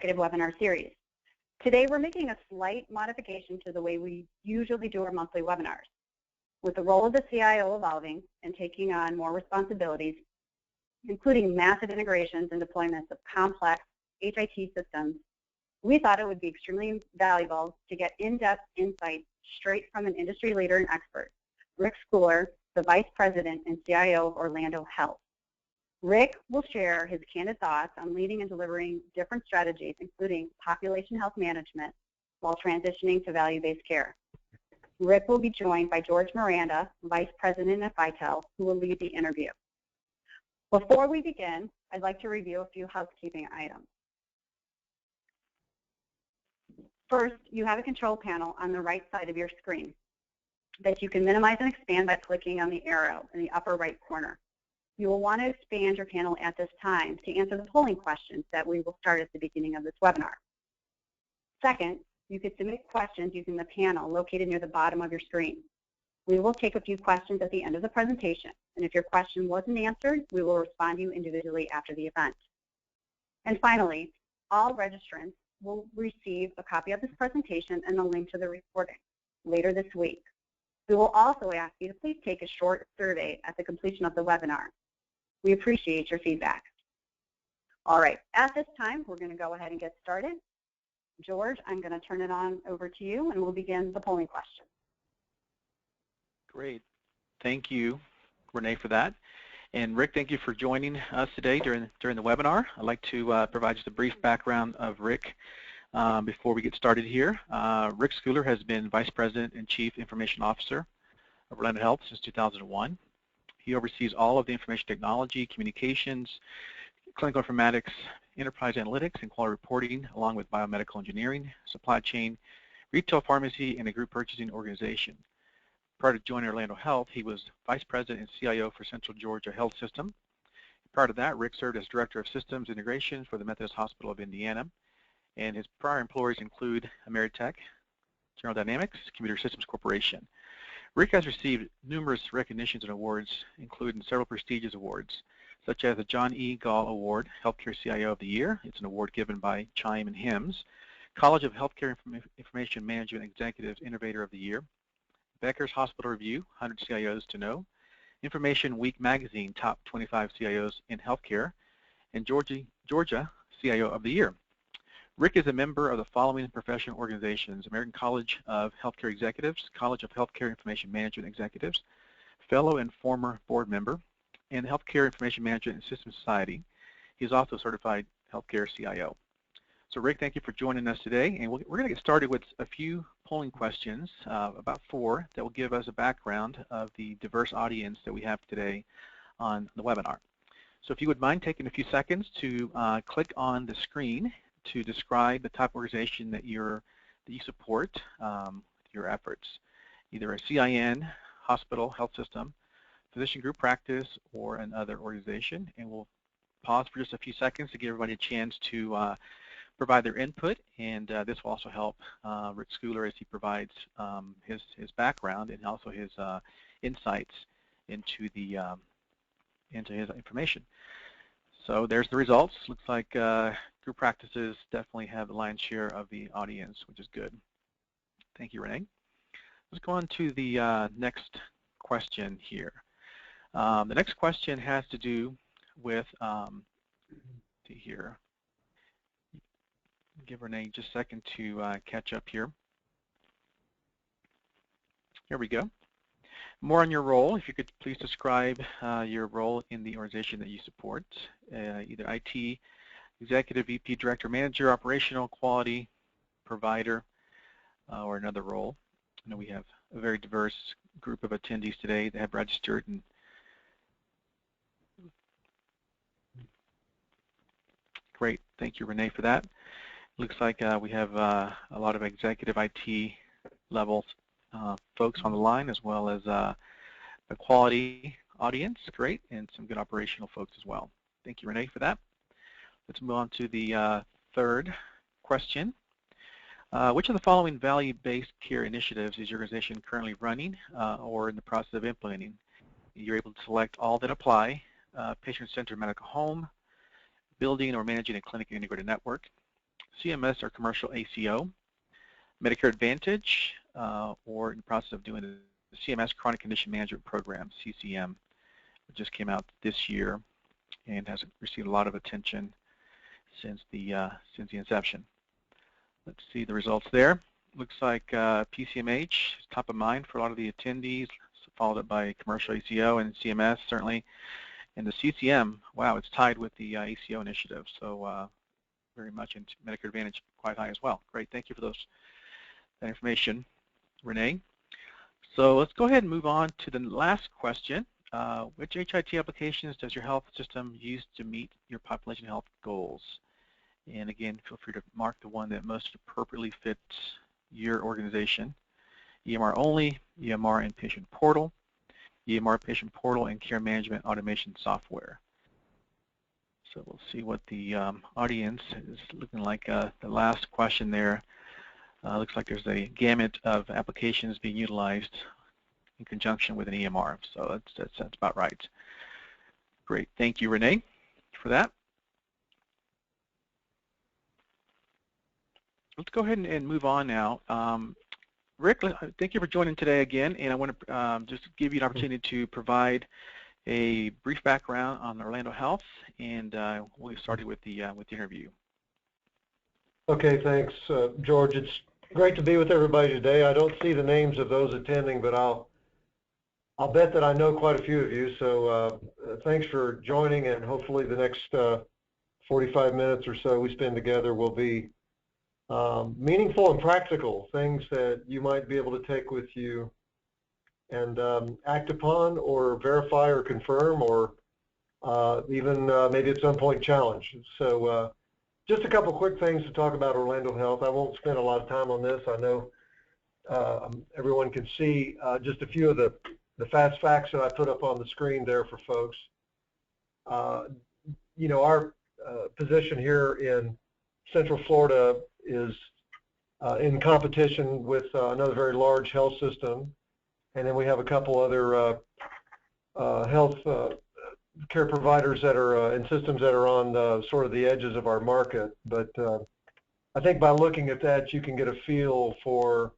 webinar series. Today, we're making a slight modification to the way we usually do our monthly webinars. With the role of the CIO evolving and taking on more responsibilities, including massive integrations and deployments of complex HIT systems, we thought it would be extremely valuable to get in-depth insights straight from an industry leader and expert, Rick Schooler, the Vice President and CIO of Orlando Health. Rick will share his candid thoughts on leading and delivering different strategies, including population health management, while transitioning to value-based care. Rick will be joined by George Miranda, Vice President at Vitel, who will lead the interview. Before we begin, I'd like to review a few housekeeping items. First, you have a control panel on the right side of your screen that you can minimize and expand by clicking on the arrow in the upper right corner. You will want to expand your panel at this time to answer the polling questions that we will start at the beginning of this webinar. Second, you can submit questions using the panel located near the bottom of your screen. We will take a few questions at the end of the presentation, and if your question wasn't answered, we will respond to you individually after the event. And finally, all registrants will receive a copy of this presentation and a link to the recording later this week. We will also ask you to please take a short survey at the completion of the webinar. We appreciate your feedback. All right, at this time, we're going to go ahead and get started. George, I'm going to turn it on over to you, and we'll begin the polling question. Great. Thank you, Renee, for that. And Rick, thank you for joining us today during the webinar. I'd like to provide just a brief background of Rick before we get started here. Rick Schooler has been Vice President and Chief Information Officer of Orlando Health since 2001. He oversees all of the information technology, communications, clinical informatics, enterprise analytics, and quality reporting, along with biomedical engineering, supply chain, retail pharmacy, and a group purchasing organization. Prior to joining Orlando Health, he was Vice President and CIO for Central Georgia Health System. Prior to that, Rick served as Director of Systems Integration for the Methodist Hospital of Indiana, and his prior employers include Ameritech, General Dynamics, Computer Systems Corporation. Rick has received numerous recognitions and awards, including several prestigious awards, such as the John E. Gall Award, Healthcare CIO of the Year. It's an award given by Chime and HIMSS. College of Healthcare Information Management Executives Innovator of the Year. Becker's Hospital Review, 100 CIOs to Know, Information Week Magazine, Top 25 CIOs in Healthcare, and Georgia CIO of the Year. Rick is a member of the following professional organizations: American College of Healthcare Executives, College of Healthcare Information Management Executives, fellow and former board member, and Healthcare Information Management and Systems Society. He is also a certified healthcare CIO. So Rick, thank you for joining us today, and we're going to get started with a few polling questions, about 4, that will give us a background of the diverse audience that we have today on the webinar. So if you would mind taking a few seconds to click on the screen to describe the type of organization that you support your efforts, either a CIN, hospital, health system, physician group practice, or another organization. And we'll pause for just a few seconds to give everybody a chance to provide their input, and this will also help Rick Schooler as he provides his background and also his insights into his information. So there's the results. Looks like group practices definitely have the lion's share of the audience, which is good. Thank you, Renee. Let's go on to the next question here. The next question has to do with, see here. Give Renee just a second to catch up here. Here we go. More on your role. If you could please describe your role in the organization that you support, either IT, executive, VP, director, manager, operational, quality, provider, or another role. I know we have a very diverse group of attendees today that have registered. And great. Thank you, Renee, for that. Looks like we have a lot of executive IT level folks on the line, as well as a quality audience. Great. And some good operational folks as well. Thank you, Renee, for that. Let's move on to the third question. Which of the following value-based care initiatives is your organization currently running or in the process of implementing? You're able to select all that apply: patient-centered medical home, building or managing a clinic integrated network, CMS or commercial ACO, Medicare Advantage, or in the process of doing the CMS Chronic Condition Management Program, CCM, which just came out this year and has received a lot of attention since the inception. Let's see the results there. Looks like PCMH is top of mind for a lot of the attendees, followed up by commercial ACO and CMS certainly. And the CCM, wow, it's tied with the ACO initiative, so very much into Medicare Advantage, quite high as well. Great, thank you for that information, Renee. So let's go ahead and move on to the last question. Which HIT applications does your health system use to meet your population health goals? And again, feel free to mark the one that most appropriately fits your organization. EMR only, EMR and patient portal, EMR patient portal and care management automation software. So we'll see what the audience is looking like. The last question there looks like there's a gamut of applications being utilized in conjunction with an EMR. So that's about right. Great, thank you, Renee, for that. Let's go ahead and move on now. Rick, thank you for joining today again, and I want to just give you an opportunity to provide a brief background on Orlando Health, and we'll get started with the interview. Okay, thanks, George. It's great to be with everybody today. I don't see the names of those attending, but I'll bet that I know quite a few of you. So thanks for joining, and hopefully the next 45 minutes or so we spend together will be meaningful and practical, things that you might be able to take with you and act upon or verify or confirm or even maybe at some point challenge. So just a couple quick things to talk about Orlando Health. I won't spend a lot of time on this. I know everyone can see just a few of the fast facts that I put up on the screen there for folks. You know, our position here in Central Florida is in competition with another very large health system, and then we have a couple other health care providers that are and systems that are on sort of the edges of our market. But I think by looking at that, you can get a feel for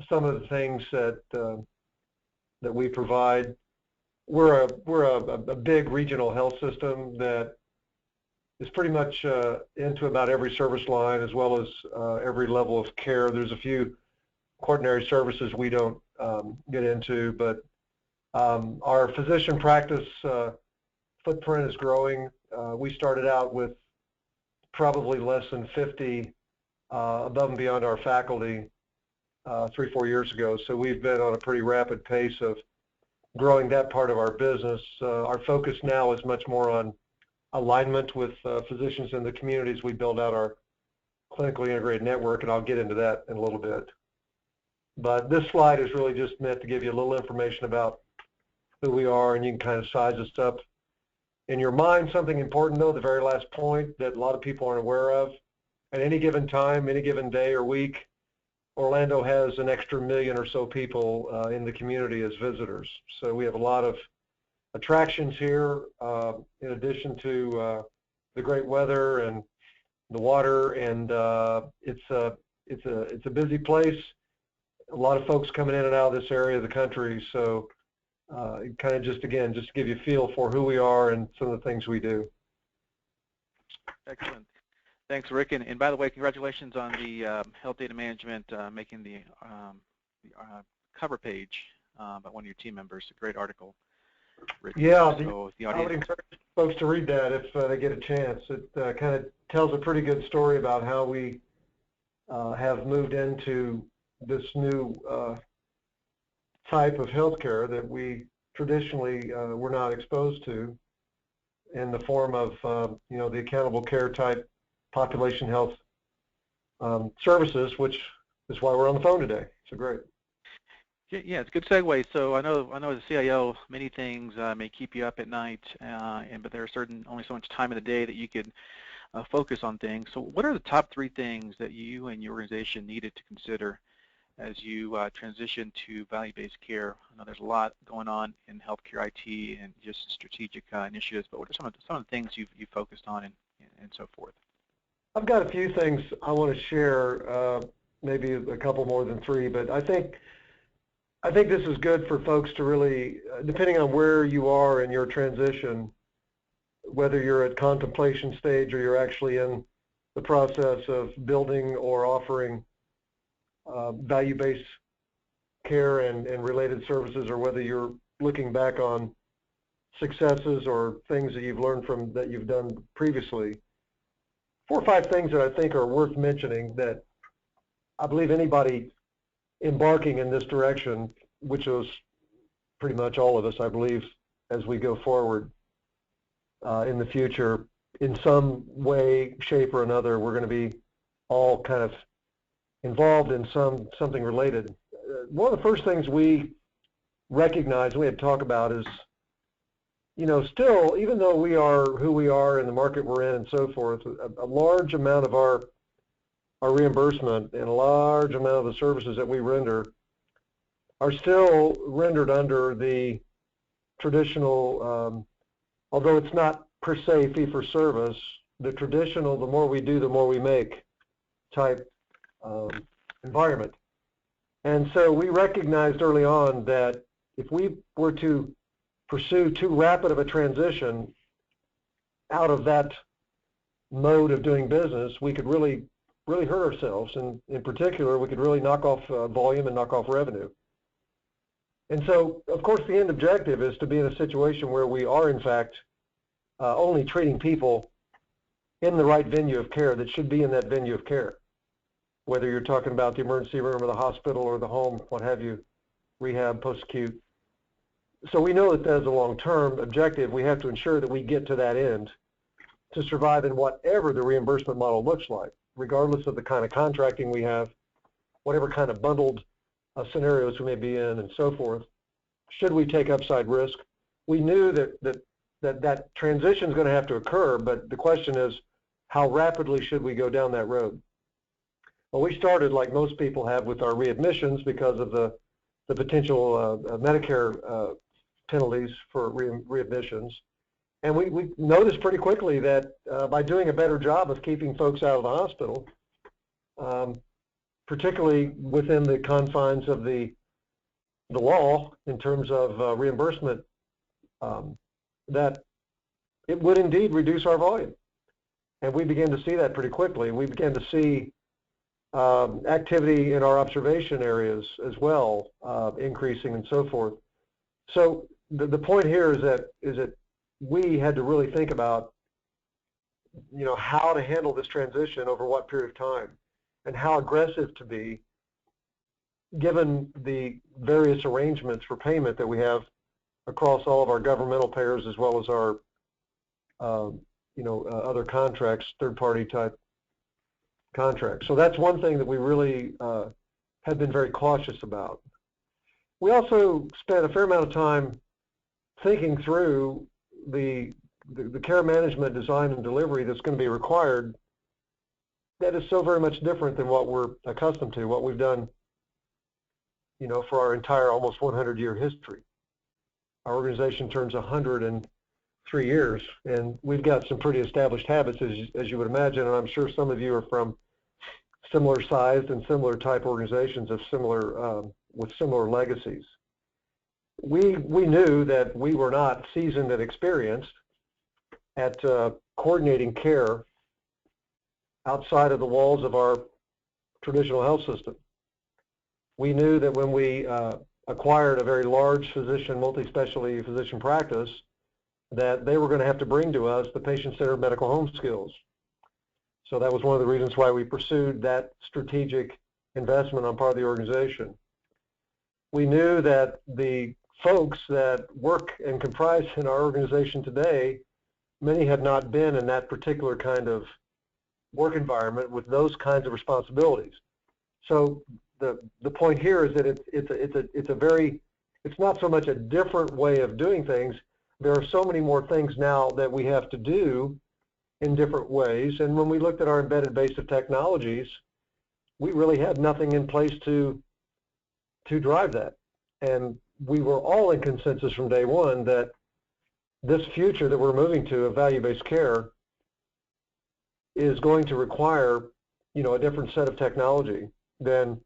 some of the things that that we provide. We're a big regional health system that is pretty much into about every service line as well as every level of care. There's a few quaternary services we don't get into, but our physician practice footprint is growing. We started out with probably less than 50 above and beyond our faculty 3-4 years ago. So we've been on a pretty rapid pace of growing that part of our business. Our focus now is much more on alignment with physicians in the communities. We build out our clinically integrated network, and I'll get into that in a little bit. But this slide is really just meant to give you a little information about who we are, and you can kind of size this up in your mind. Something important, though, the very last point that a lot of people aren't aware of, at any given time, any given day or week, Orlando has an extra 1 million or so people in the community as visitors. So we have a lot of attractions here, in addition to the great weather and the water, and it's a busy place. A lot of folks coming in and out of this area of the country. So kind of just to give you a feel for who we are and some of the things we do. Excellent. Thanks, Rick. And by the way, congratulations on the health data management making the cover page by one of your team members. A great article. Rick. Yeah, so I would encourage folks to read that if they get a chance. It kind of tells a pretty good story about how we have moved into this new type of healthcare that we traditionally were not exposed to, in the form of you know, the accountable care type population health services, which is why we're on the phone today. So great. Yeah, it's a good segue. So I know as a CIO, many things may keep you up at night, but there are only so much time in the day that you could focus on things. So what are the top 3 things that you and your organization needed to consider as you transition to value-based care? I know there's a lot going on in healthcare IT and just strategic initiatives, but what are some of the things you've focused on and so forth? I've got a few things I want to share, maybe a couple more than three, but I think this is good for folks to really, depending on where you are in your transition, whether you're at contemplation stage or you're actually in the process of building or offering value-based care and related services, or whether you're looking back on successes or things that you've learned from that you've done previously. 4 or 5 things that I think are worth mentioning that I believe anybody embarking in this direction, which is pretty much all of us, I believe, as we go forward in the future, in some way, shape, or another, we're going to be all kind of involved in something related. One of the first things we recognize, we had to talk about is, you know, still, even though we are who we are in the market we're in and so forth, a large amount of our reimbursement and a large amount of the services that we render are still rendered under the traditional, although it's not per se fee-for-service, the traditional, the more we do, the more we make type environment. And so we recognized early on that if we were to pursue too rapid of a transition out of that mode of doing business, we could really hurt ourselves, and in particular, we could really knock off volume and knock off revenue. And so, of course, the end objective is to be in a situation where we are, in fact, only treating people in the right venue of care that should be in that venue of care, whether you're talking about the emergency room or the hospital or the home, what have you, rehab, post-acute. So we know that as a long-term objective, we have to ensure that we get to that end to survive in whatever the reimbursement model looks like, regardless of the kind of contracting we have, whatever kind of bundled scenarios we may be in, and so forth. Should we take upside risk? We knew that transition is going to have to occur, but the question is, how rapidly should we go down that road? Well, we started, like most people have, with our readmissions because of the potential Medicare penalties for readmissions. And we noticed pretty quickly that by doing a better job of keeping folks out of the hospital, particularly within the confines of the law in terms of reimbursement, that it would indeed reduce our volume. And we began to see that pretty quickly. We began to see activity in our observation areas as well, increasing and so forth. So the point here is that we had to really think about, you know, how to handle this transition over what period of time and how aggressive to be given the various arrangements for payment that we have across all of our governmental payers as well as our other contracts, third-party type contracts. So that's one thing that we really have been very cautious about. We also spent a fair amount of time thinking through the care management design and delivery that's going to be required that is so very much different than what we're accustomed to, what we've done, you know, for our entire almost 100-year history. Our organization turns 103 years, and we've got some pretty established habits, as you would imagine, and I'm sure some of you are from similar sized and similar type organizations of similar with similar legacies. We knew that we were not seasoned and experienced at coordinating care outside of the walls of our traditional health system. We knew that when we acquired a very large physician, multi-specialty physician practice, that they were going to have to bring to us the patient-centered medical home skills. So that was one of the reasons why we pursued that strategic investment on part of the organization. We knew that the folks that work and comprise in our organization today, many had not been in that particular kind of work environment with those kinds of responsibilities. So the point here is that it's not so much a different way of doing things. There are so many more things now that we have to do in different ways. And when we looked at our embedded base of technologies, we really had nothing in place to drive that. And we were all in consensus from day one that this future that we're moving to of value-based care is going to require, a different set of technology than,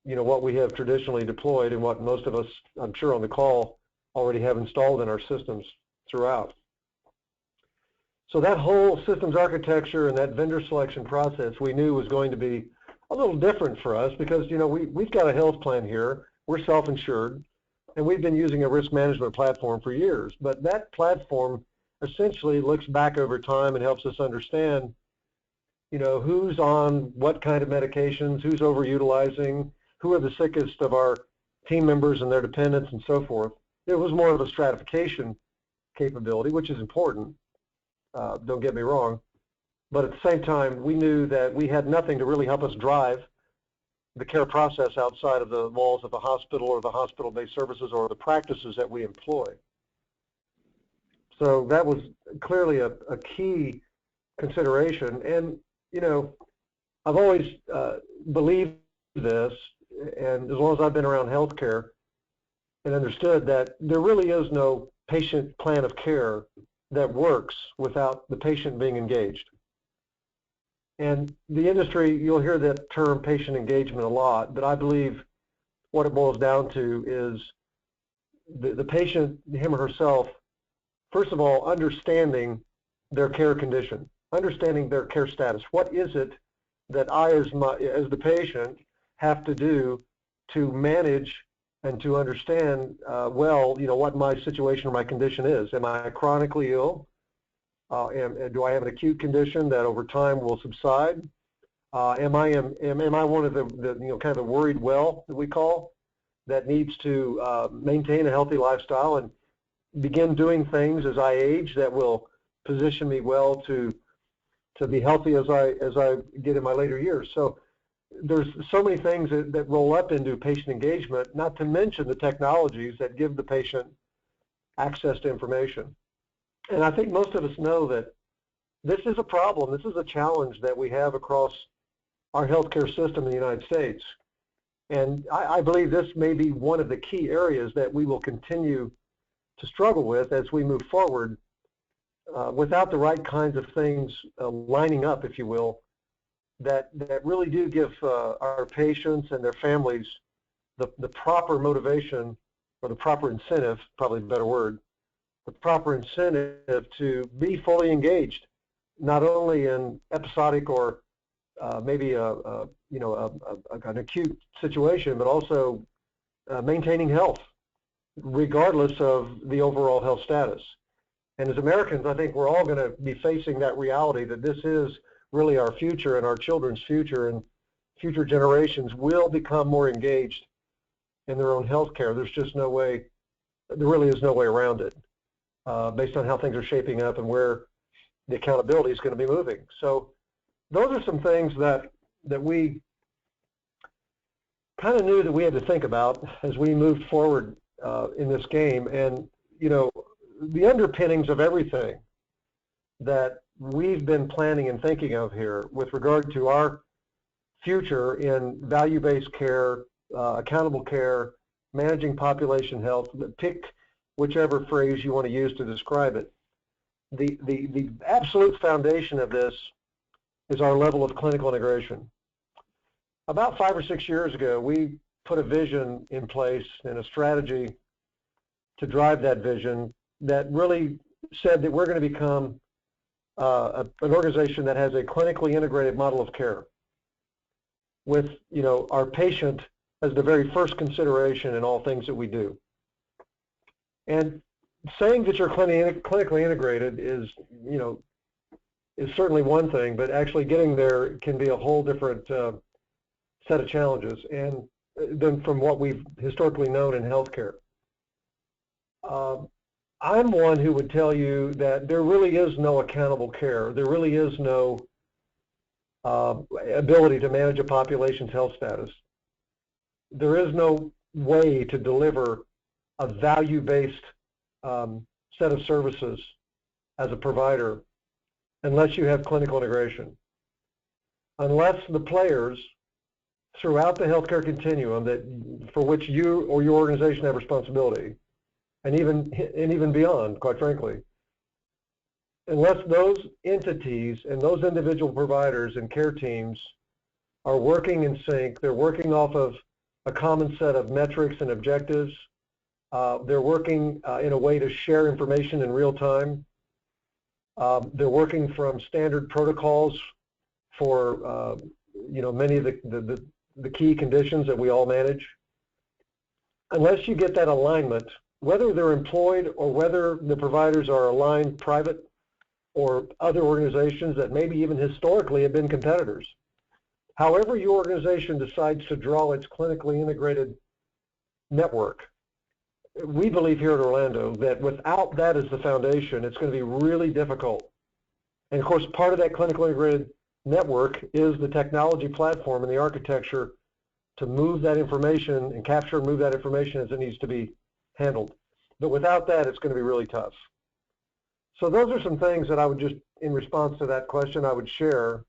what we have traditionally deployed and what most of us, I'm sure on the call, already have installed in our systems throughout. So that whole systems architecture and that vendor selection process we knew was going to be a little different for us because, we've got a health plan here, we're self-insured, and we've been using a risk management platform for years. But that platform essentially looks back over time and helps us understand, who's on what kind of medications, who's overutilizing, who are the sickest of our team members and their dependents and so forth. It was more of a stratification capability, which is important, don't get me wrong. But at the same time, we knew that we had nothing to really help us drive the care process outside of the walls of the hospital or the hospital-based services or the practices that we employ. So that was clearly a key consideration. And, I've always believed this, and as long as I've been around healthcare, and understood that there really is no patient plan of care that works without the patient being engaged. And the industry, you'll hear that term patient engagement a lot, but I believe what it boils down to is the patient, him or herself, first of all, understanding their care condition, understanding their care status. What is it that I, as the patient, have to do to manage and to understand what my situation or my condition is? Am I chronically ill? Do I have an acute condition that over time will subside? Am I one of the kind of the worried well that we call, that needs to maintain a healthy lifestyle and begin doing things as I age that will position me well to be healthy as I get in my later years? So there's so many things that roll up into patient engagement, not to mention the technologies that give the patient access to information. And I think most of us know that this is a problem, this is a challenge that we have across our healthcare system in the United States. And I believe this may be one of the key areas that we will continue to struggle with as we move forward without the right kinds of things lining up, if you will, that really do give our patients and their families the proper motivation, or the proper incentive, probably a better word, the proper incentive to be fully engaged, not only in episodic or maybe an acute situation, but also maintaining health, regardless of the overall health status. And as Americans, I think we're all going to be facing that reality that this is really our future and our children's future, and future generations will become more engaged in their own health care. There's just no way, there really is no way around it, based on how things are shaping up and where the accountability is going to be moving. So those are some things that we kind of knew that we had to think about as we moved forward in this game. And, the underpinnings of everything that we've been planning and thinking of here with regard to our future in value-based care, accountable care, managing population health, pick whichever phrase you want to use to describe it. The absolute foundation of this is our level of clinical integration. About 5 or 6 years ago, we put a vision in place and a strategy to drive that vision that really said that we're going to become an organization that has a clinically integrated model of care with, our patient as the very first consideration in all things that we do. And saying that you're clinically integrated is certainly one thing, but actually getting there can be a whole different set of challenges and than from what we've historically known in healthcare. I'm one who would tell you that there really is no accountable care. There really is no ability to manage a population's health status. There is no way to deliver a value-based set of services as a provider unless you have clinical integration. Unless the players throughout the healthcare continuum for which you or your organization have responsibility, and even beyond, quite frankly, unless those entities and those individual providers and care teams are working in sync, they're working off of a common set of metrics and objectives, they're working in a way to share information in real time, they're working from standard protocols for many of the key conditions that we all manage. Unless you get that alignment, whether they're employed or whether the providers are aligned private or other organizations that maybe even historically have been competitors, however your organization decides to draw its clinically integrated network, we believe here at Orlando that without that as the foundation, it's going to be really difficult. And of course, part of that clinically integrated network is the technology platform and the architecture to move that information and capture and move that information as it needs to be handled. But without that, it's going to be really tough. So those are some things that I would just, in response to that question, I would share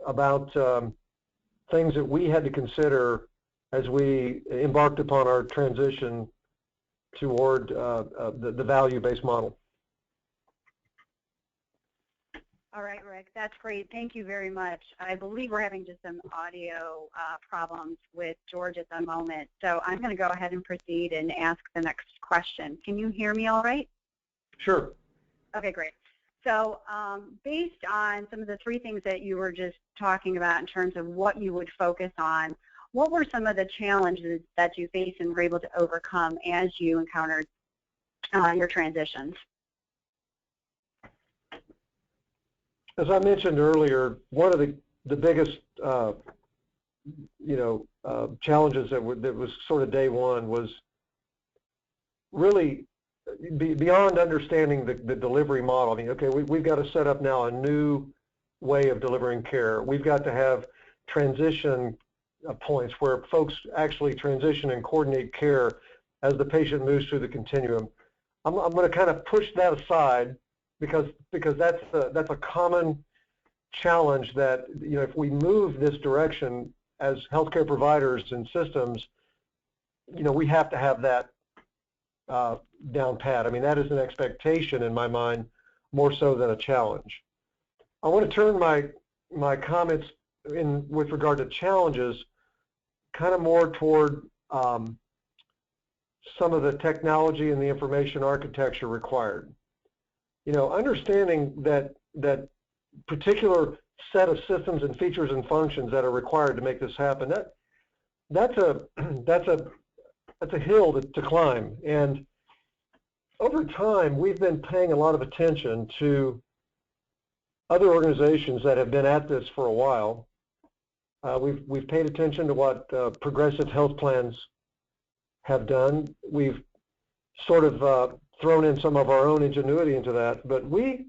about things that we had to consider as we embarked upon our transition toward the value-based model. All right, Rick, that's great. Thank you very much. I believe we're having just some audio problems with George at the moment. So I'm going to go ahead and proceed and ask the next question. Can you hear me all right? Sure. Okay, great. So based on some of the three things that you were just talking about in terms of what you would focus on, what were some of the challenges that you faced and were able to overcome as you encountered your transitions? As I mentioned earlier, one of the biggest challenges that was sort of day one was really beyond understanding the delivery model. I mean, okay, we've got to set up now a new way of delivering care. We've got to have transition points where folks actually transition and coordinate care as the patient moves through the continuum. I'm going to kind of push that aside because that's a common challenge that, if we move this direction as healthcare providers and systems, we have to have that down pat. I mean, that is an expectation in my mind more so than a challenge. I want to turn my comments with regard to challenges kind of more toward some of the technology and the information architecture required. Understanding that particular set of systems and features and functions that are required to make this happen, that's a hill to climb. And over time, we've been paying a lot of attention to other organizations that have been at this for a while. We've paid attention to what progressive health plans have done. We've sort of thrown in some of our own ingenuity into that, but we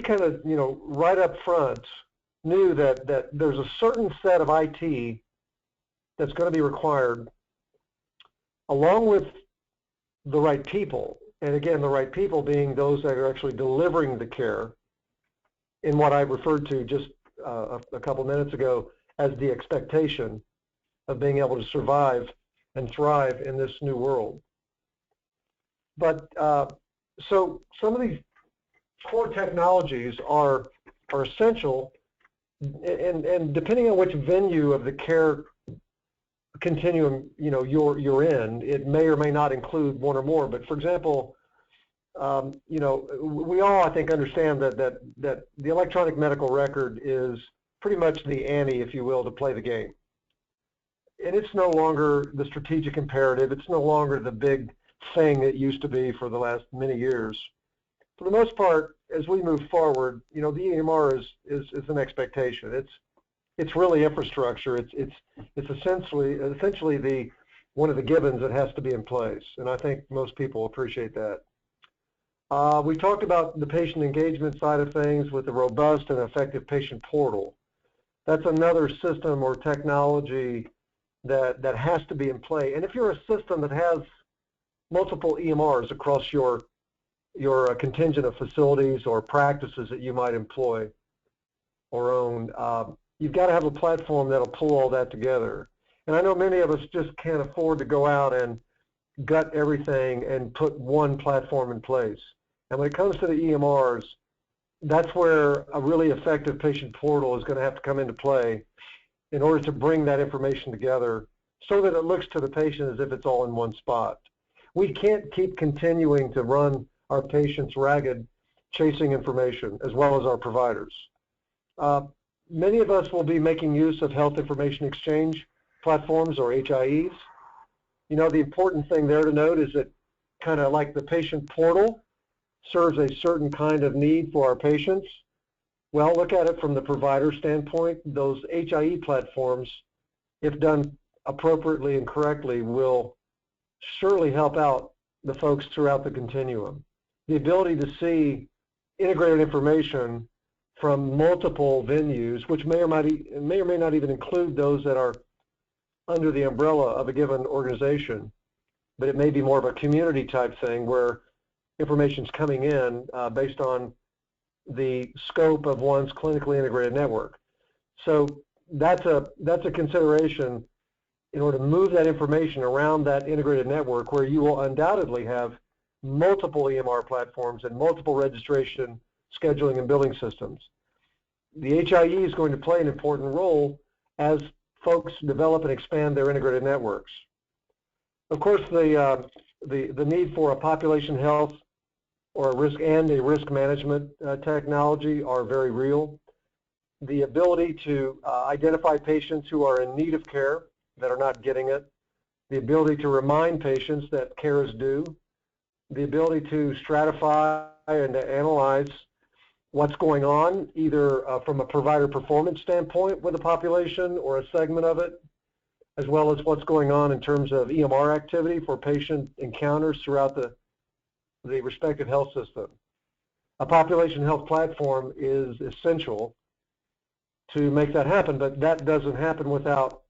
kind of, right up front knew that there's a certain set of IT that's going to be required along with the right people. And again, the right people being those that are actually delivering the care in what I referred to just a couple minutes ago as the expectation of being able to survive and thrive in this new world. But so some of these core technologies are essential, and depending on which venue of the care continuum you're in, it may or may not include one or more. But for example, we all, I think, understand that the electronic medical record is pretty much the ante, if you will, to play the game. And it's no longer the strategic imperative. It's no longer the big thing it used to be for the last many years. For the most part, as we move forward, the EMR is an expectation. It's really infrastructure. It's essentially one of the givens that has to be in place, and I think most people appreciate that. We talked about the patient engagement side of things with a robust and effective patient portal. That's another system or technology that has to be in play. And if you're a system that has multiple EMRs across your contingent of facilities or practices that you might employ or own, you've got to have a platform that'll pull all that together. And I know many of us just can't afford to go out and gut everything and put one platform in place. And when it comes to the EMRs, that's where a really effective patient portal is going to have to come into play in order to bring that information together so that it looks to the patient as if it's all in one spot. We can't keep continuing to run our patients ragged chasing information, as well as our providers. Many of us will be making use of health information exchange platforms, or HIEs. You know, the important thing there to note is that kind of like the patient portal serves a certain kind of need for our patients. Well, look at it from the provider standpoint. Those HIE platforms, if done appropriately and correctly, will surely help out the folks throughout the continuum. The ability to see integrated information from multiple venues, which may or may not even include those that are under the umbrella of a given organization, but it may be more of a community type thing where information is coming in based on the scope of one's clinically integrated network. So that's a consideration in order to move that information around that integrated network, where you will undoubtedly have multiple EMR platforms and multiple registration, scheduling, and billing systems. The HIE is going to play an important role as folks develop and expand their integrated networks. Of course, the need for a population health or a risk management technology are very real. The ability to identify patients who are in need of care that are not getting it, the ability to remind patients that care is due, the ability to stratify and to analyze what's going on, either from a provider performance standpoint with a population or a segment of it, as well as what's going on in terms of EMR activity for patient encounters throughout the respective health system. A population health platform is essential to make that happen, but that doesn't happen without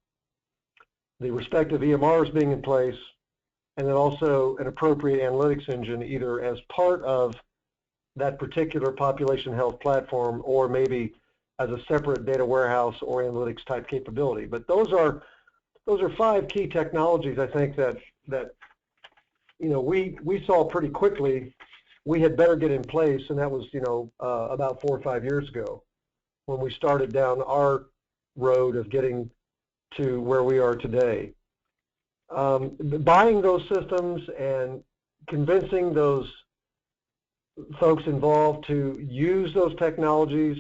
the respective EMRs being in place, and then also an appropriate analytics engine, either as part of that particular population health platform or maybe as a separate data warehouse or analytics type capability. But those are 5 key technologies, I think, that you know, we saw pretty quickly we had better get in place, and that was, you know, about 4 or 5 years ago when we started down our road of getting to where we are today. Buying those systems and convincing those folks involved to use those technologies,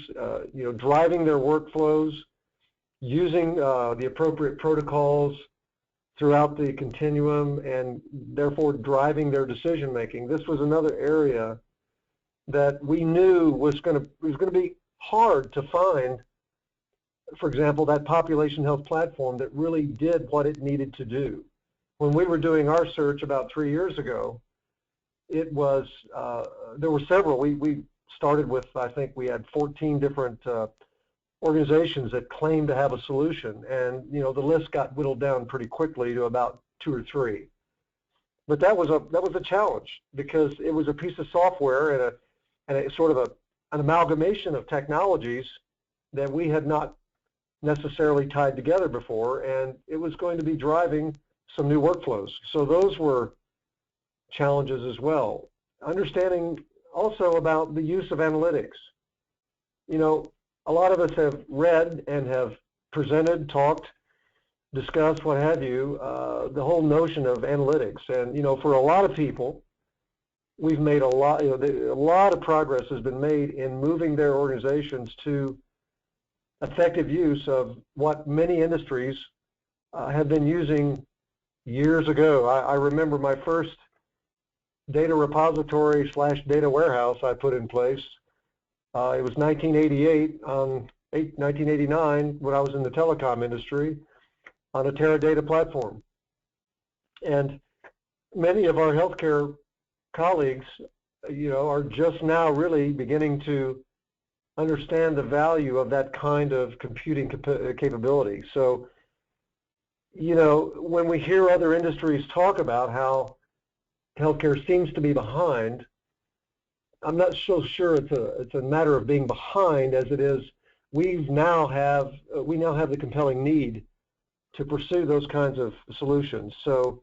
you know, driving their workflows, using the appropriate protocols throughout the continuum, and therefore driving their decision making. This was another area that we knew was going to be hard to find. For example, that population health platform that really did what it needed to do. When we were doing our search about 3 years ago, it was there were several. We started with, I think we had 14 different organizations that claimed to have a solution, and you know, the list got whittled down pretty quickly to about 2 or 3. But that was a challenge, because it was a piece of software and a sort of an amalgamation of technologies that we had not necessarily tied together before, and it was going to be driving some new workflows. So those were challenges as well. Understanding also about the use of analytics. You know, a lot of us have read and have presented, talked, discussed, what have you, the whole notion of analytics. And, you know, for a lot of people, we've made a lot, you know, a lot of progress has been made in moving their organizations to effective use of what many industries have been using years ago. I remember my first data repository / data warehouse I put in place. It was 1989 when I was in the telecom industry on a Teradata platform. And many of our healthcare colleagues, you know, are just now really beginning to understand the value of that kind of computing capability. So, you know, when we hear other industries talk about how healthcare seems to be behind, I'm not so sure it's a matter of being behind as it is we now have the compelling need to pursue those kinds of solutions. So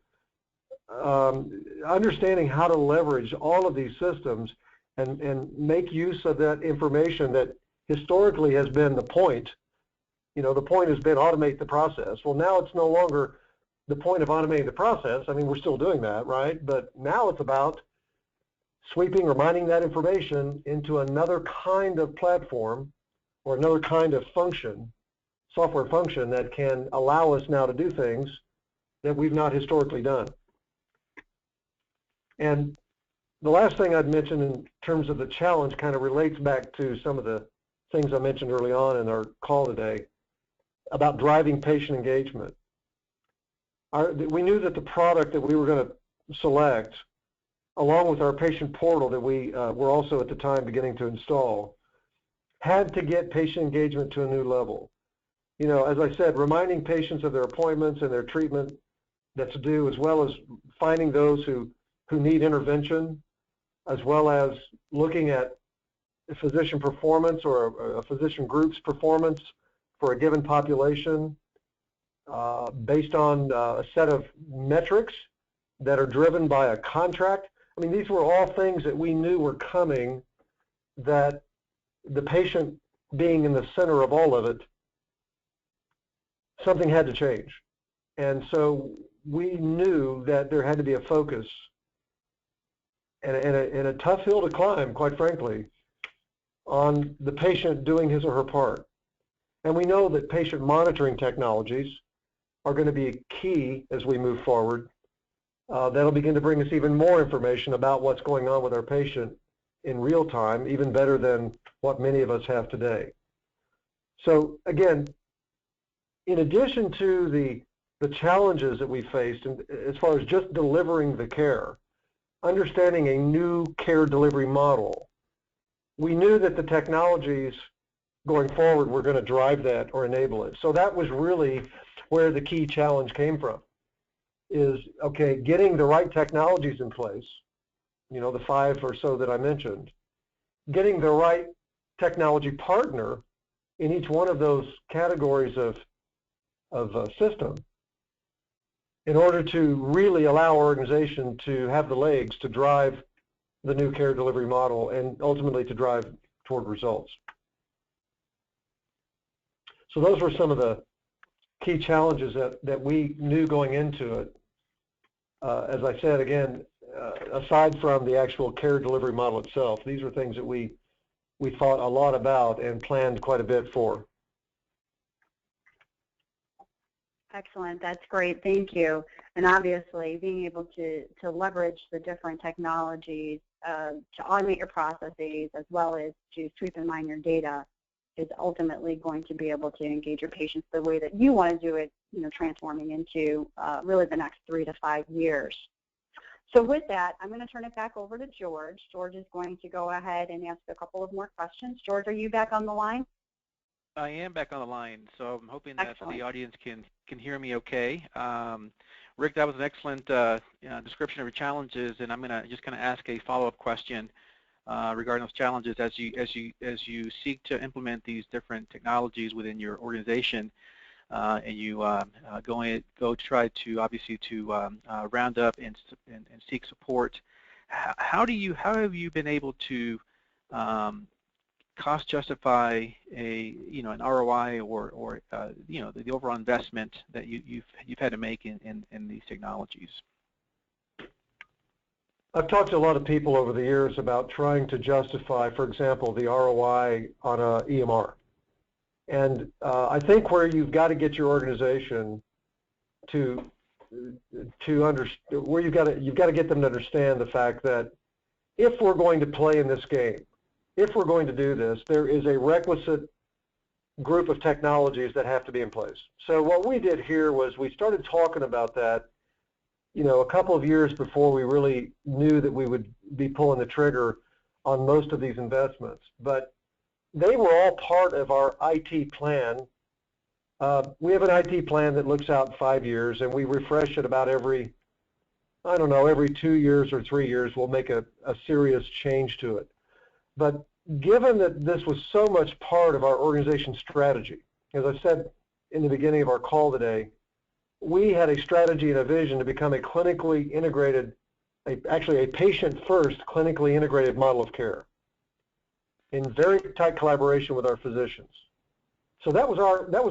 understanding how to leverage all of these systems and make use of that information that historically has been the point. You know, the point has been automate the process. Well, now it's no longer the point of automating the process. I mean, we're still doing that, right? But now it's about sweeping or mining that information into another kind of platform or another kind of function, software function that can allow us now to do things that we've not historically done. And the last thing I'd mention in terms of the challenge kind of relates back to some of the things I mentioned early on in our call today about driving patient engagement. We knew that the product that we were going to select, along with our patient portal that we were also at the time beginning to install, had to get patient engagement to a new level. You know, as I said, reminding patients of their appointments and their treatment that's due, as well as finding those who need intervention, as well as looking at physician performance or a physician group's performance for a given population based on a set of metrics that are driven by a contract. I mean, these were all things that we knew were coming, that the patient being in the center of all of it, something had to change. And so we knew that there had to be a focus and a tough hill to climb, quite frankly, on the patient doing his or her part. And we know that patient monitoring technologies are going to be key as we move forward. That'll begin to bring us even more information about what's going on with our patient in real time, even better than what many of us have today. So again, in addition to the challenges that we faced, and as far as just delivering the care, understanding a new care delivery model, we knew that the technologies going forward were going to drive that or enable it. So that was really where the key challenge came from, is, okay, getting the right technologies in place, you know, the 5 or so that I mentioned, getting the right technology partner in each one of those categories of system in order to really allow our organization to have the legs to drive the new care delivery model and ultimately to drive toward results. So those were some of the key challenges that we knew going into it. As I said, again, aside from the actual care delivery model itself, these were things that we thought a lot about and planned quite a bit for. Excellent. That's great. Thank you. And obviously, being able to leverage the different technologies to automate your processes as well as to sweep and mine your data is ultimately going to be able to engage your patients the way that you want to do it, you know, transforming into really the next 3 to 5 years. So with that, I'm going to turn it back over to George. George is going to go ahead and ask a couple of more questions. George, are you back on the line? I am back on the line, so I'm hoping that the audience can hear me okay. Rick, that was an excellent description of your challenges, and I'm going to just kind of ask a follow-up question regarding those challenges as you seek to implement these different technologies within your organization, and you go try to obviously to round up and seek support. How have you been able to cost justify an ROI or the overall investment that you've had to make in these technologies? I've talked to a lot of people over the years about trying to justify, for example, the ROI on a EMR. And I think where you've got to get your organization to understand, where you've got to get them to understand the fact that if we're going to play in this game, if we're going to do this, there is a requisite group of technologies that have to be in place. So what we did here was we started talking about that, you know, a couple of years before we really knew that we would be pulling the trigger on most of these investments. But they were all part of our IT plan. We have an IT plan that looks out 5 years, and we refresh it about every 2 years or 3 years, we'll make a serious change to it. But given that this was so much part of our organization strategy, as I said in the beginning of our call today, we had a strategy and a vision to become a clinically integrated, actually a patient-first clinically integrated model of care. in very tight collaboration with our physicians. So that was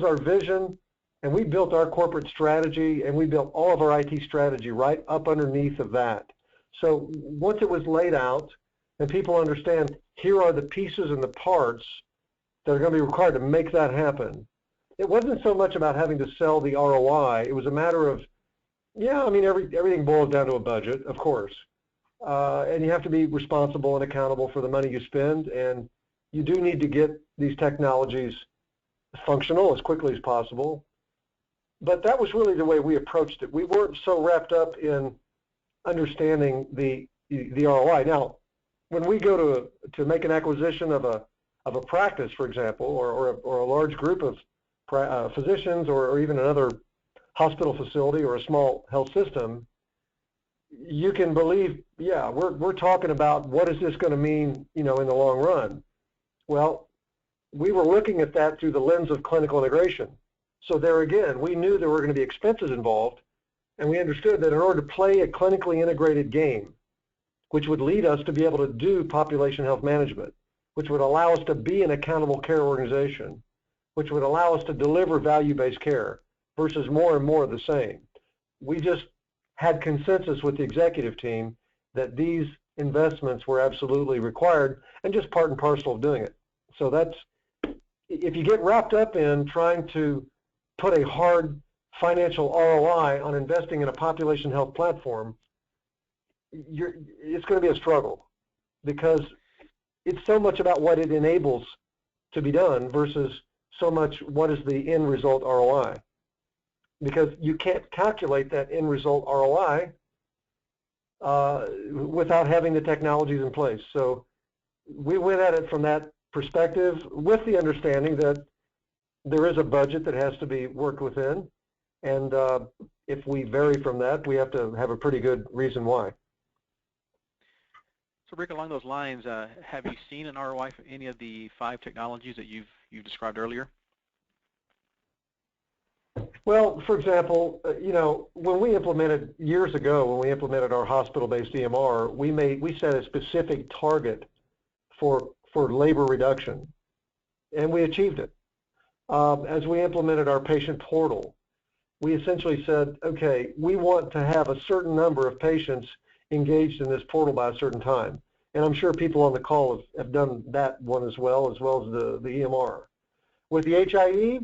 our vision, and we built our corporate strategy, and we built all of our IT strategy right up underneath of that. So once it was laid out and people understand here are the pieces and the parts that are going to be required to make that happen, it wasn't so much about having to sell the ROI. It was a matter of, yeah, I mean, everything boils down to a budget, of course. And you have to be responsible and accountable for the money you spend, and you do need to get these technologies functional as quickly as possible. But that was really the way we approached it. We weren't so wrapped up in understanding the ROI. Now, when we go to make an acquisition of a practice, for example, or a large group of physicians, or even another hospital facility or a small health system, you can believe, yeah, we're talking about what is this going to mean, in the long run. Well, we were looking at that through the lens of clinical integration. So there again, we knew there were going to be expenses involved, and we understood that in order to play a clinically integrated game, which would lead us to be able to do population health management, which would allow us to be an accountable care organization, which would allow us to deliver value-based care versus more and more of the same. We just had consensus with the executive team that these investments were absolutely required and just part and parcel of doing it. So that's, if you get wrapped up in trying to put a hard financial ROI on investing in a population health platform, it's going to be a struggle, because it's so much about what it enables to be done versus so much what is the end result ROI. Because you can't calculate that end result ROI without having the technologies in place. So we went at it from that perspective, with the understanding that there is a budget that has to be worked within, and if we vary from that, we have to have a pretty good reason why. So Rick, along those lines, have you seen an ROI for any of the 5 technologies that you've described earlier? Well, for example, when we implemented, years ago, when we implemented our hospital-based EMR, we set a specific target for labor reduction, and we achieved it. As we implemented our patient portal, we essentially said, okay, we want to have a certain number of patients engaged in this portal by a certain time. And I'm sure people on the call have done that one as well as the EMR. With the HIE,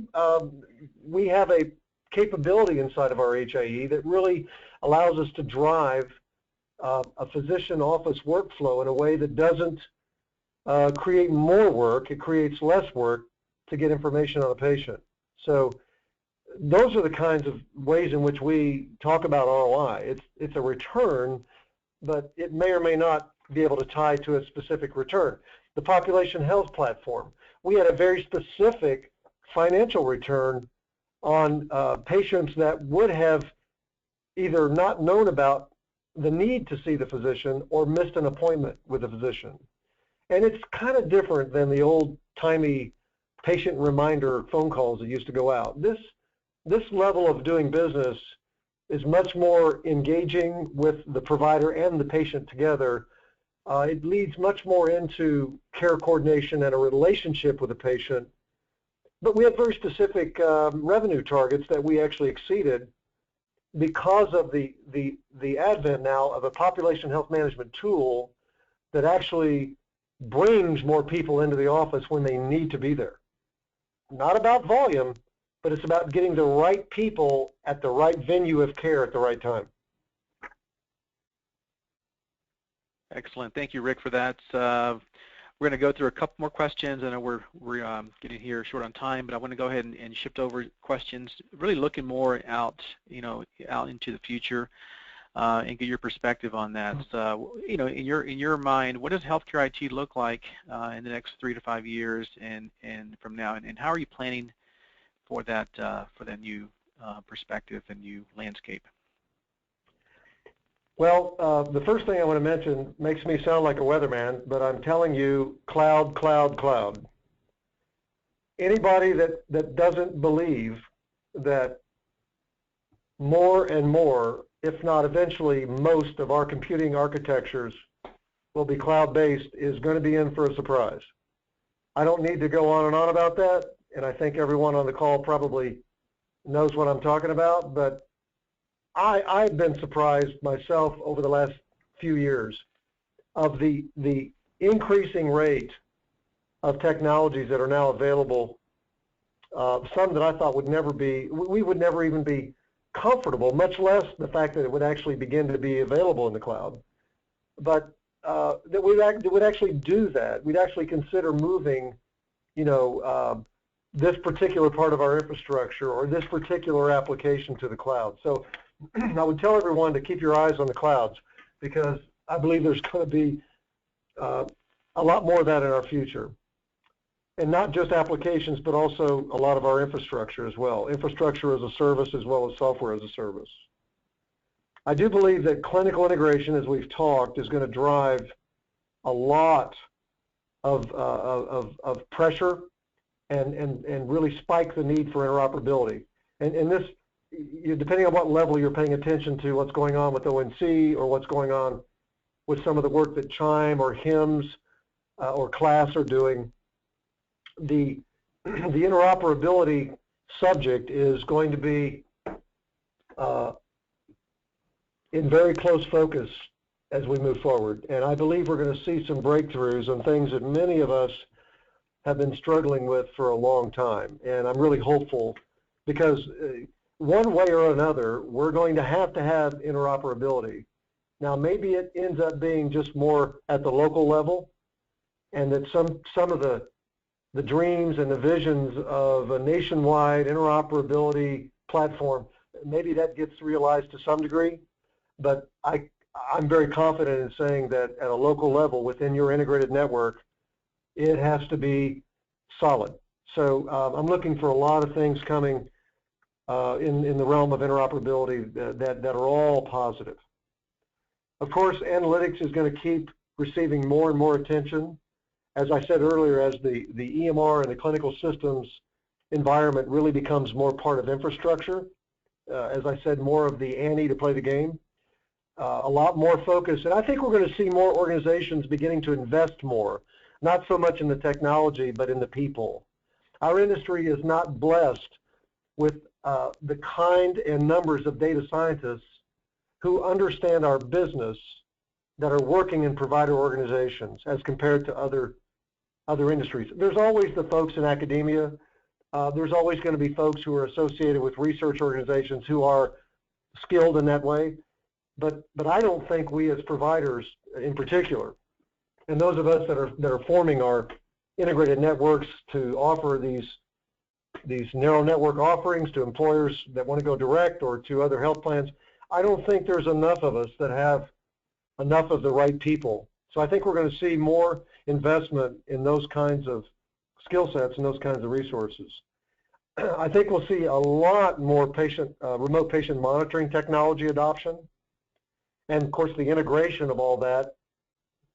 we have a capability inside of our HIE that really allows us to drive a physician office workflow in a way that doesn't create more work. It creates less work to get information on a patient. So those are the kinds of ways in which we talk about ROI. It's a return, but it may or may not be able to tie to a specific return. The population health platform, we had a very specific financial return on patients that would have either not known about the need to see the physician or missed an appointment with the physician. And it's kind of different than the old-timey patient reminder phone calls that used to go out. This level of doing business is much more engaging with the provider and the patient together. It leads much more into care coordination and a relationship with the patient. But we had very specific revenue targets that we actually exceeded because of the advent now of a population health management tool that actually brings more people into the office when they need to be there. Not about volume, but it's about getting the right people at the right venue of care at the right time. Excellent. Thank you, Rick, for that. We're going to go through a couple more questions. I know we're getting here short on time, but I want to go ahead and shift over questions, really looking more out, out into the future, and get your perspective on that. In your mind, what does healthcare IT look like in the next 3 to 5 years, and from now, and how are you planning for that new perspective and new landscape? Well, the first thing I want to mention makes me sound like a weatherman, but I'm telling you, cloud, cloud, cloud. Anybody that doesn't believe that more and more, if not eventually most of our computing architectures will be cloud-based, is going to be in for a surprise. I don't need to go on and on about that, and I think everyone on the call probably knows what I'm talking about, but I've been surprised myself over the last few years of the increasing rate of technologies that are now available, some that I thought would never be, we would never even be comfortable, much less the fact that it would actually begin to be available in the cloud. But that would actually do that. We'd actually consider moving, this particular part of our infrastructure or this particular application to the cloud. So I would tell everyone to keep your eyes on the clouds, because I believe there's going to be a lot more of that in our future. And not just applications, but also a lot of our infrastructure as well. Infrastructure as a service as well as software as a service. I do believe that clinical integration, as we've talked, is going to drive a lot of pressure and really spike the need for interoperability. And this, depending on what level you're paying attention to what's going on with ONC or what's going on with some of the work that Chime or HIMSS or CLASS are doing, the interoperability subject is going to be in very close focus as we move forward. And I believe we're going to see some breakthroughs on things that many of us have been struggling with for a long time. And I'm really hopeful, because one way or another, we're going to have interoperability. Now, maybe it ends up being just more at the local level, and that some of the dreams and the visions of a nationwide interoperability platform, maybe that gets realized to some degree, but I'm very confident in saying that at a local level within your integrated network, it has to be solid. So I'm looking for a lot of things coming in the realm of interoperability that are all positive. Of course, analytics is going to keep receiving more and more attention. As I said earlier, as the EMR and the clinical systems environment really becomes more part of infrastructure, as I said, more of the ante to play the game, a lot more focus. And I think we're going to see more organizations beginning to invest more, not so much in the technology, but in the people. Our industry is not blessed with the kind and numbers of data scientists who understand our business that are working in provider organizations as compared to other industries. There's always the folks in academia. There's always going to be folks who are associated with research organizations who are skilled in that way. But I don't think we as providers in particular, and those of us that are forming our integrated networks to offer these narrow network offerings to employers that want to go direct or to other health plans, I don't think there's enough of us that have enough of the right people. So I think we're going to see more investment in those kinds of skill sets and those kinds of resources. I think we'll see a lot more remote patient monitoring technology adoption. And of course, the integration of all that,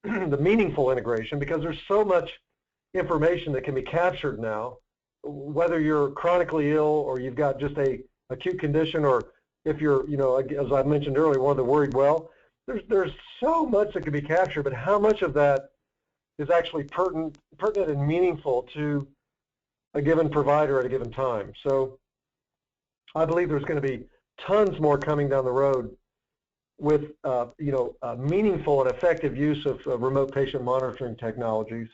the meaningful integration, because there's so much information that can be captured now, whether you're chronically ill or you've got just a acute condition, or if you're, as I mentioned earlier, one of the worried well, there's so much that can be captured, but how much of that is actually pertinent and meaningful to a given provider at a given time. So I believe there's going to be tons more coming down the road with meaningful and effective use of remote patient monitoring technologies.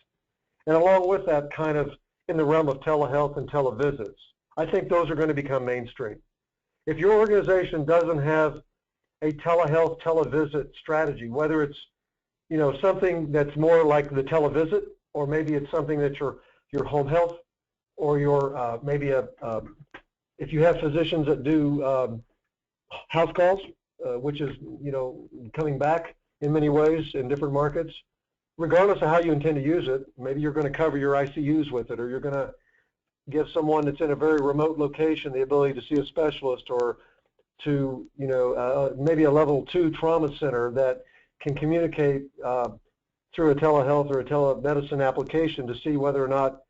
And along with that, kind of in the realm of telehealth and televisits, I think those are going to become mainstream. If your organization doesn't have a telehealth, televisit strategy, whether it's something that's more like the televisit, or maybe it's something that's your home health, or your maybe if you have physicians that do house calls, which is coming back in many ways in different markets. Regardless of how you intend to use it, maybe you're going to cover your ICUs with it, or you're going to give someone that's in a very remote location the ability to see a specialist, or to maybe a level 2 trauma center that can communicate through a telehealth or a telemedicine application to see whether or not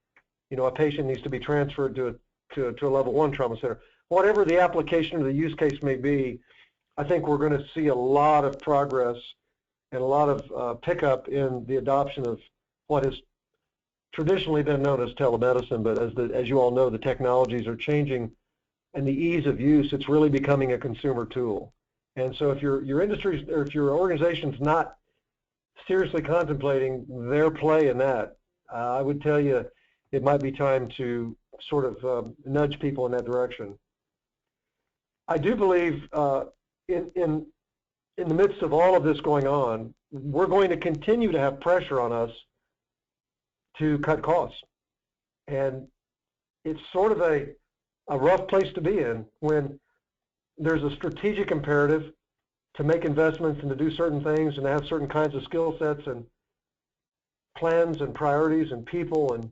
a patient needs to be transferred to a level 1 trauma center. Whatever the application or the use case may be, I think we're going to see a lot of progress and a lot of pickup in the adoption of what has traditionally been known as telemedicine, but as you all know, the technologies are changing, and the ease of use, it's really becoming a consumer tool. And so if your industry or if your organization's not seriously contemplating their play in that, I would tell you it might be time to sort of nudge people in that direction. I do believe in the midst of all of this going on, we're going to continue to have pressure on us to cut costs. And it's sort of a rough place to be in when there's a strategic imperative to make investments and to do certain things and to have certain kinds of skill sets and plans and priorities and people and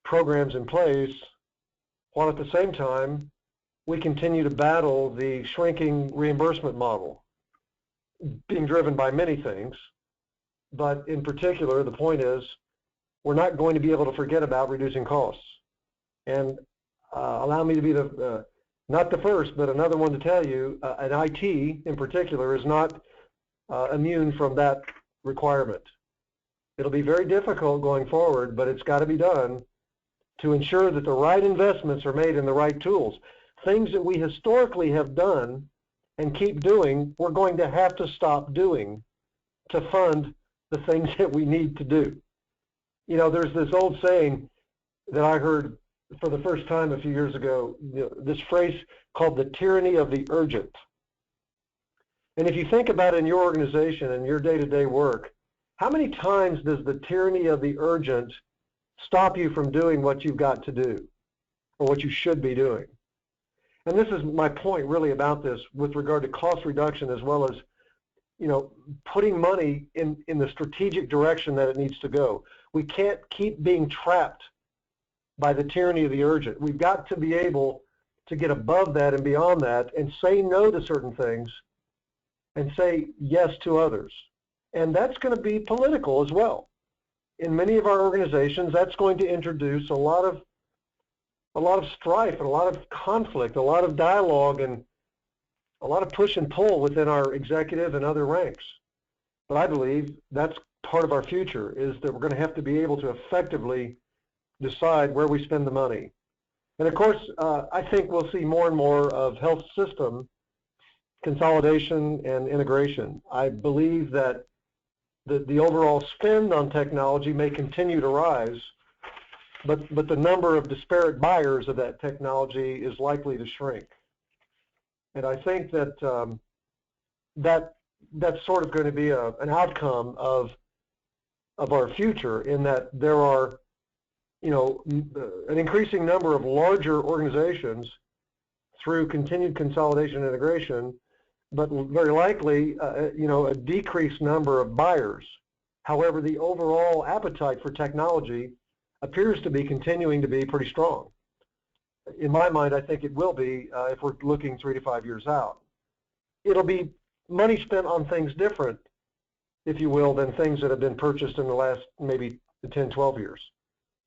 programs in place, while at the same time we continue to battle the shrinking reimbursement model, being driven by many things. But in particular, the point is we're not going to be able to forget about reducing costs. And allow me to be not the first, but another one to tell you, an IT in particular is not immune from that requirement. It'll be very difficult going forward, but it's got to be done to ensure that the right investments are made in the right tools. Things that we historically have done and keep doing, we're going to have to stop doing to fund the things that we need to do. You know, there's this old saying that I heard for the first time a few years ago, this phrase called the tyranny of the urgent. And if you think about it in your organization and your day-to-day work, how many times does the tyranny of the urgent stop you from doing what you've got to do or what you should be doing? And this is my point really about this with regard to cost reduction, as well as, you know, putting money in the strategic direction that it needs to go. We can't keep being trapped by the tyranny of the urgent. We've got to be able to get above that and beyond that and say no to certain things and say yes to others. And that's going to be political as well. In many of our organizations, that's going to introduce a lot of strife and a lot of conflict, a lot of dialogue, and a lot of push and pull within our executive and other ranks. But I believe that's part of our future, is that we're going to have to be able to effectively decide where we spend the money. And of course, I think we'll see more and more of health system consolidation and integration. I believe that the overall spend on technology may continue to rise, but the number of disparate buyers of that technology is likely to shrink. And I think that that's sort of going to be an outcome of our future, in that there are, you know, an increasing number of larger organizations through continued consolidation and integration, but very likely, you know, a decreased number of buyers. However, the overall appetite for technology appears to be continuing to be pretty strong. In my mind, I think it will be if we're looking 3 to 5 years out. It'll be money spent on things different, if you will, than things that have been purchased in the last maybe 10, 12 years.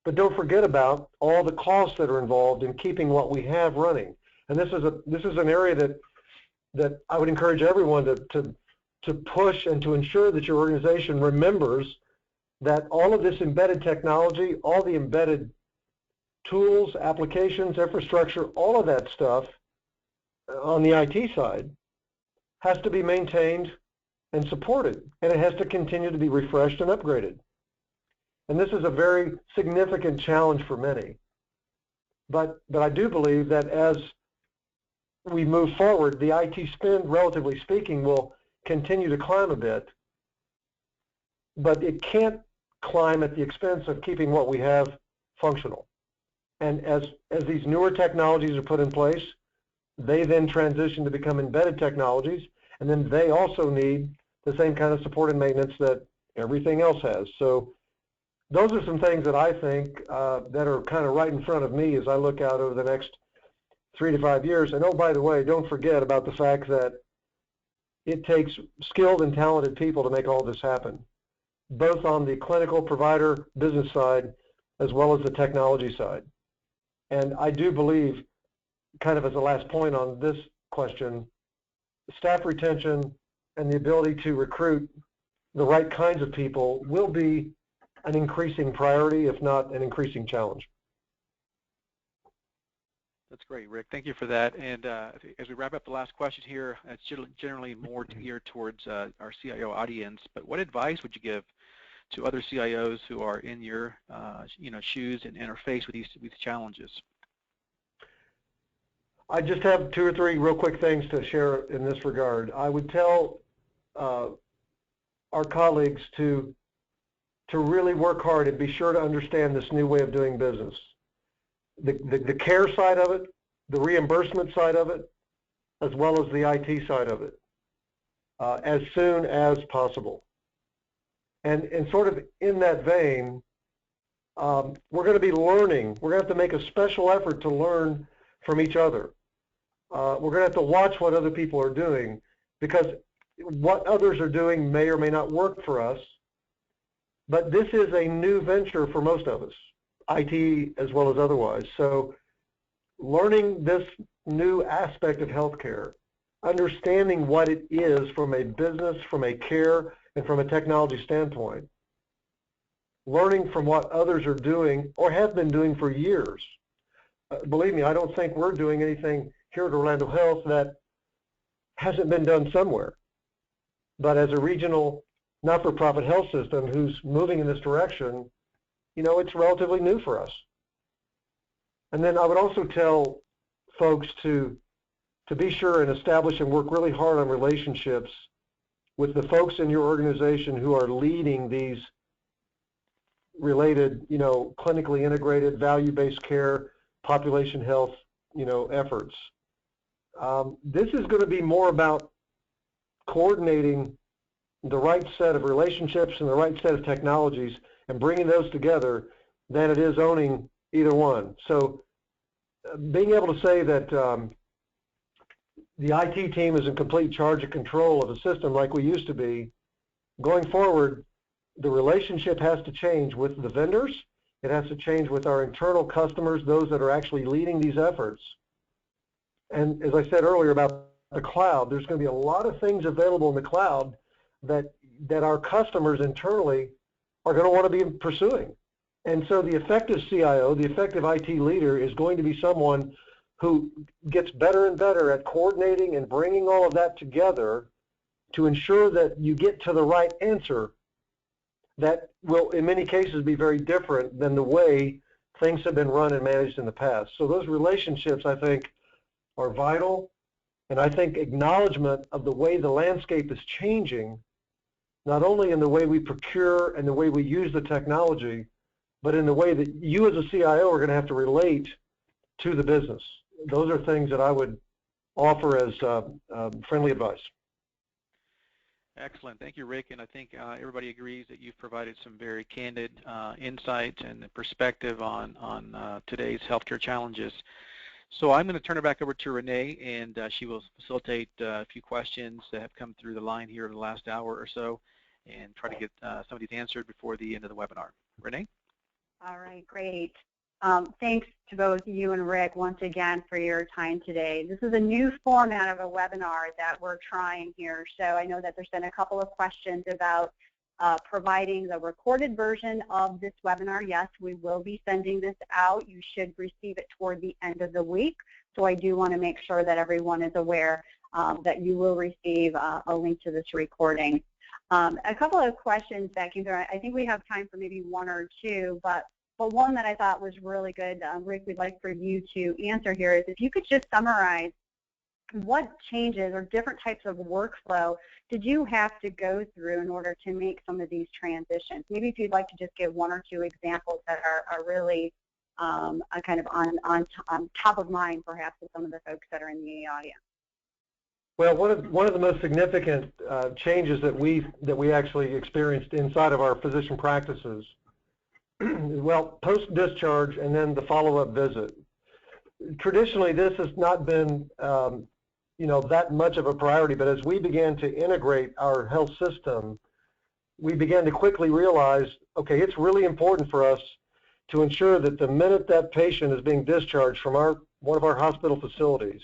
But don't forget about all the costs that are involved in keeping what we have running. And this is an area that I would encourage everyone to push and to ensure that your organization remembers that all of this embedded technology, all the embedded tools, applications, infrastructure, all of that stuff on the IT side has to be maintained and supported, and it has to continue to be refreshed and upgraded. And this is a very significant challenge for many. But I do believe that as we move forward, the IT spend, relatively speaking, will continue to climb a bit, but it can't climb at the expense of keeping what we have functional. And as these newer technologies are put in place, they then transition to become embedded technologies, and then they also need the same kind of support and maintenance that everything else has. So those are some things that I think that are kind of right in front of me as I look out over the next 3 to 5 years. And oh, by the way, don't forget about the fact that it takes skilled and talented people to make all this happen, both on the clinical provider business side as well as the technology side. And I do believe, kind of as a last point on this question, staff retention and the ability to recruit the right kinds of people will be an increasing priority, if not an increasing challenge. That's great, Rick. Thank you for that. And as we wrap up the last question here, it's generally more geared towards our CIO audience. But what advice would you give to other CIOs who are in your shoes and are faced with these challenges? I just have 2 or 3 real quick things to share in this regard. I would tell our colleagues to really work hard and be sure to understand this new way of doing business. The care side of it, the reimbursement side of it, as well as the IT side of it, as soon as possible. And sort of in that vein, we're going to be learning. We're going to have to make a special effort to learn from each other. We're going to have to watch what other people are doing, because what others are doing may or may not work for us. But this is a new venture for most of us, IT as well as otherwise. So learning this new aspect of healthcare, understanding what it is from a business, from a care, and from a technology standpoint, learning from what others are doing or have been doing for years. Believe me, I don't think we're doing anything here at Orlando Health that hasn't been done somewhere. But as a regional not-for-profit health system who's moving in this direction, it's relatively new for us. And then I would also tell folks to be sure and establish and work really hard on relationships with the folks in your organization who are leading these related, clinically integrated, value-based care, population health, efforts. This is going to be more about coordinating the right set of relationships and the right set of technologies and bringing those together than it is owning either one. So being able to say that the IT team is in complete charge and control of a system like we used to be, going forward, the relationship has to change with the vendors. It has to change with our internal customers, those that are actually leading these efforts. And as I said earlier about the cloud, there's going to be a lot of things available in the cloud that our customers internally are going to want to be pursuing. And so the effective CIO, the effective IT leader, is going to be someone who gets better and better at coordinating and bringing all of that together to ensure that you get to the right answer that will, in many cases, be very different than the way things have been run and managed in the past. So those relationships, I think, are vital. And I think acknowledgement of the way the landscape is changing, not only in the way we procure and the way we use the technology, but in the way that you as a CIO are going to have to relate to the business. Those are things that I would offer as friendly advice. Excellent. Thank you, Rick. And I think everybody agrees that you've provided some very candid insight and perspective on today's healthcare challenges. So I'm going to turn it back over to Renee, and she will facilitate a few questions that have come through the line here in the last hour or so and try to get some of these answered before the end of the webinar. Renee? All right, great. Thanks to both you and Rick once again for your time today. This is a new format of a webinar that we're trying here. So I know that there's been a couple of questions about providing the recorded version of this webinar. Yes, we will be sending this out. You should receive it toward the end of the week. So I do want to make sure that everyone is aware that you will receive a link to this recording. A couple of questions that came through. I think we have time for maybe one or two, but one that I thought was really good, Rick, we'd like for you to answer here is if you could just summarize what changes or different types of workflow did you have to go through in order to make some of these transitions? Maybe if you'd like to just give one or two examples that are really kind of on top of mind, perhaps, with some of the folks that are in the audience. Well, one of the most significant changes that we actually experienced inside of our physician practices, well, post-discharge and then the follow-up visit. Traditionally, this has not been that much of a priority, but as we began to integrate our health system, we began to quickly realize, okay, it's really important for us to ensure that the minute that patient is being discharged from one of our hospital facilities,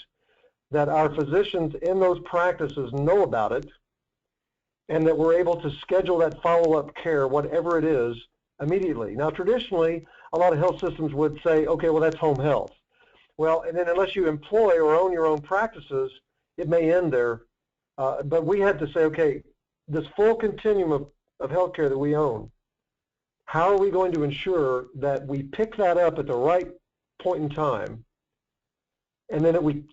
that our physicians in those practices know about it and that we're able to schedule that follow-up care, whatever it is, immediately. Now, traditionally, a lot of health systems would say, okay, well, that's home health. Well, and then unless you employ or own your own practices, it may end there. But we had to say, okay, this full continuum of healthcare that we own, how are we going to ensure that we pick that up at the right point in time, and then that we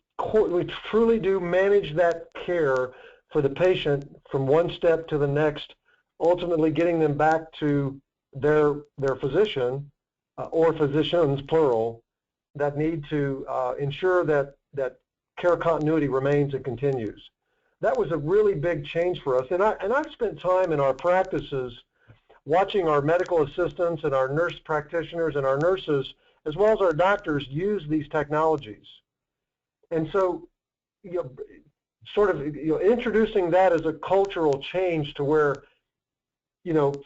truly do manage that care for the patient from one step to the next, ultimately getting them back to their physician or physicians, plural, that need to ensure that care continuity remains and continues. That was a really big change for us, and I've spent time in our practices watching our medical assistants and our nurse practitioners and our nurses, as well as our doctors, use these technologies. And so, introducing that as a cultural change to where,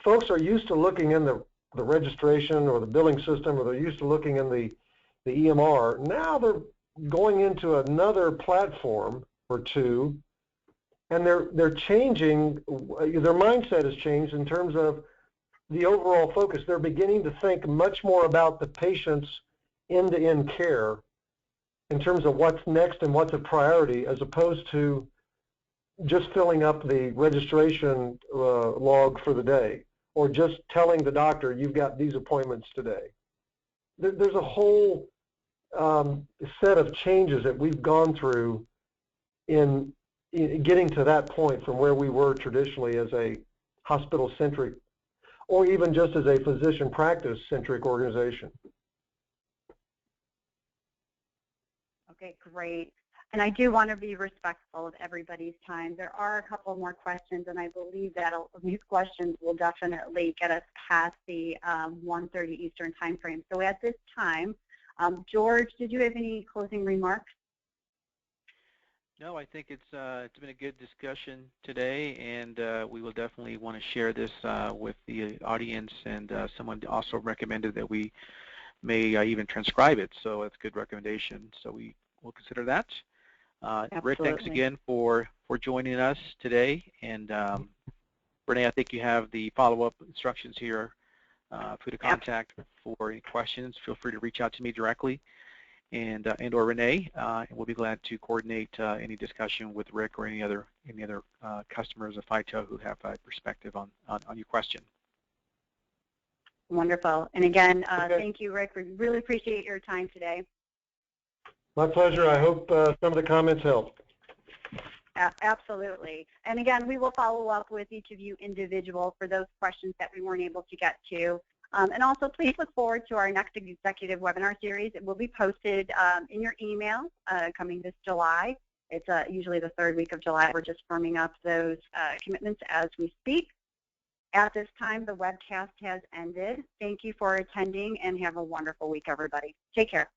folks are used to looking in the registration or the billing system, or they're used to looking in the EMR. Now they're going into another platform or two, and they're changing. Their mindset has changed in terms of the overall focus. They're beginning to think much more about the patient's end-to-end care in terms of what's next and what's a priority, as opposed to just filling up the registration log for the day, or just telling the doctor, you've got these appointments today. There's a whole set of changes that we've gone through in getting to that point from where we were traditionally as a hospital-centric, or even just as a physician practice-centric organization. Okay, great. And I do want to be respectful of everybody's time. There are a couple more questions, and I believe that these questions will definitely get us past the 1:30 Eastern time frame. So at this time, George, did you have any closing remarks? No, I think it's been a good discussion today, and we will definitely want to share this with the audience. And someone also recommended that we may even transcribe it, so it's a good recommendation. So we will consider that. Rick, thanks again for joining us today. And Renee, I think you have the follow-up instructions here for you to contact for any questions. Feel free to reach out to me directly and or Renee, and we'll be glad to coordinate any discussion with Rick or any other customers of FITO who have a perspective on your question. Wonderful. And again, thank you, Rick. We really appreciate your time today. My pleasure. I hope some of the comments helped. Absolutely. And again, we will follow up with each of you individual for those questions that we weren't able to get to. And also, please look forward to our next executive webinar series. It will be posted in your email coming this July. It's usually the third week of July. We're just firming up those commitments as we speak. At this time, the webcast has ended. Thank you for attending, and have a wonderful week, everybody. Take care.